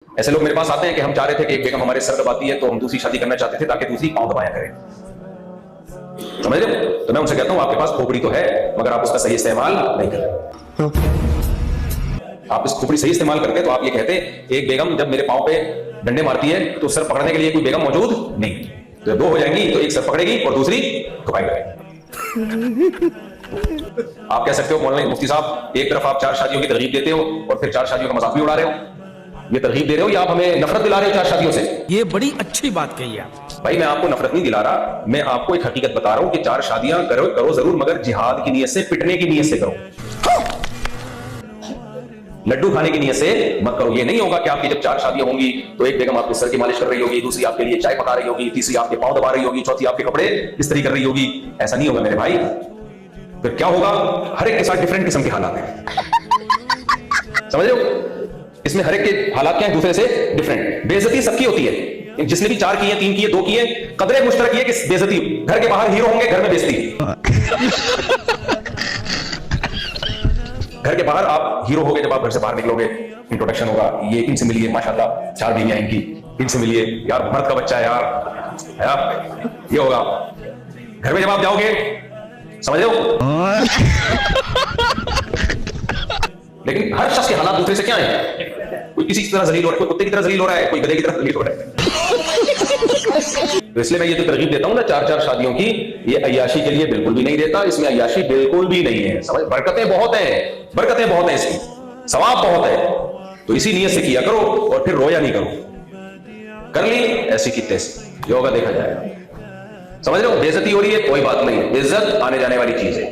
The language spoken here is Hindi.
ऐसे लोग मेरे पास आते हैं कि हम चाह रहे थे कि एक बेगम हमारे सर दबाती है तो हम दूसरी शादी करना चाहते थे ताकि दूसरी पांव दबाया करें। समझ रहे हो? तो मैं उनसे कहता हूं आपके पास खोपड़ी तो है मगर आप उसका सही इस्तेमाल नहीं कर रहे। आप इस खोपड़ी सही इस्तेमाल करते तो आप ये कहते एक बेगम जब मेरे पांव पे डंडे मारती है तो सर पकड़ने के लिए कोई बेगम मौजूद नहीं, तो दो हो जाएंगी तो एक सर पकड़ेगी और दूसरी घुमाई करेगी। आप कह सकते हो मौलाना मुफ्ती साहब एक तरफ आप 4 शादियों की तरगीब देते हो और फिर 4 शादियों का मजाक भी उड़ा रहे हो, ये तरगीब दे रहे हो या आप हमें नफरत दिला रहे हो 4 शादियों से? ये बड़ी अच्छी बात कही आप। भाई मैं आपको नफरत नहीं दिला रहा, मैं आपको एक हकीकत बता रहा हूं कि 4 शादियां करो जरूर मगर जिहाद की नीयत से, पिटने की नीयत से करो, लड्डू खाने की नीयत से मत करो। ये नहीं होगा कि आपकी जब 4 शादियां होंगी तो एक बेगम आपके सर की मालिश कर रही होगी, दूसरी आपके लिए चाय पका रही होगी, तीसरी आपके पांव दबा रही होगी, चौथी आपके कपड़े इस्त्री कर रही होगी। ऐसा नहीं होगा मेरे भाई। फिर क्या होगा? हर एक के साथ डिफरेंट किस्म के हालात हैं, समझ रहे हो? इसमें हर एक के हालात क्या है दूसरे से डिफरेंट। बेइज्जती सबकी होती है, जिसने भी 4 किए, 3 किए, 2 किए, कदरे मुश्तरक ये कि बेइज्जती। घर के बाहर हीरो होंगे, घर में बेइज्जती। घर के बाहर आप हीरो होगे, जब आप घर से बाहर निकलोगे इंट्रोडक्शन होगा, ये इनसे मिलिए माशाल्लाह 4 बीवियां इनकी, इनसे मिलिए यार मर्द का बच्चा है यार, ये होगा। घर में जब आप जाओगे, समझ रहे हो? लेकिन हर शख्स के हालात दूसरे से क्या है? कोई किसी की तरह जलील हो रहा है, कोई कुत्ते की तरह जलील हो रहा है, कोई गधे की तरह जलील हो रहा है। तो इसलिए मैं ये तो तरगीब देता हूं ना 4 शादियों की, ये अय्याशी के लिए बिल्कुल भी नहीं देता। इसमें अय्याशी बिल्कुल भी नहीं है, समझ? बरकतें बहुत हैं, बरकतें बहुत हैं, इसकी सवाब बहुत है। तो इसी नीयत से किया करो और फिर रोया नहीं करो। कर ली ऐसी की तैसी, जो होगा देखा जाएगा। समझ रहे हो? बेइज्जती हो रही है, कोई बात नहीं है, इज्जत आने जाने वाली चीज है।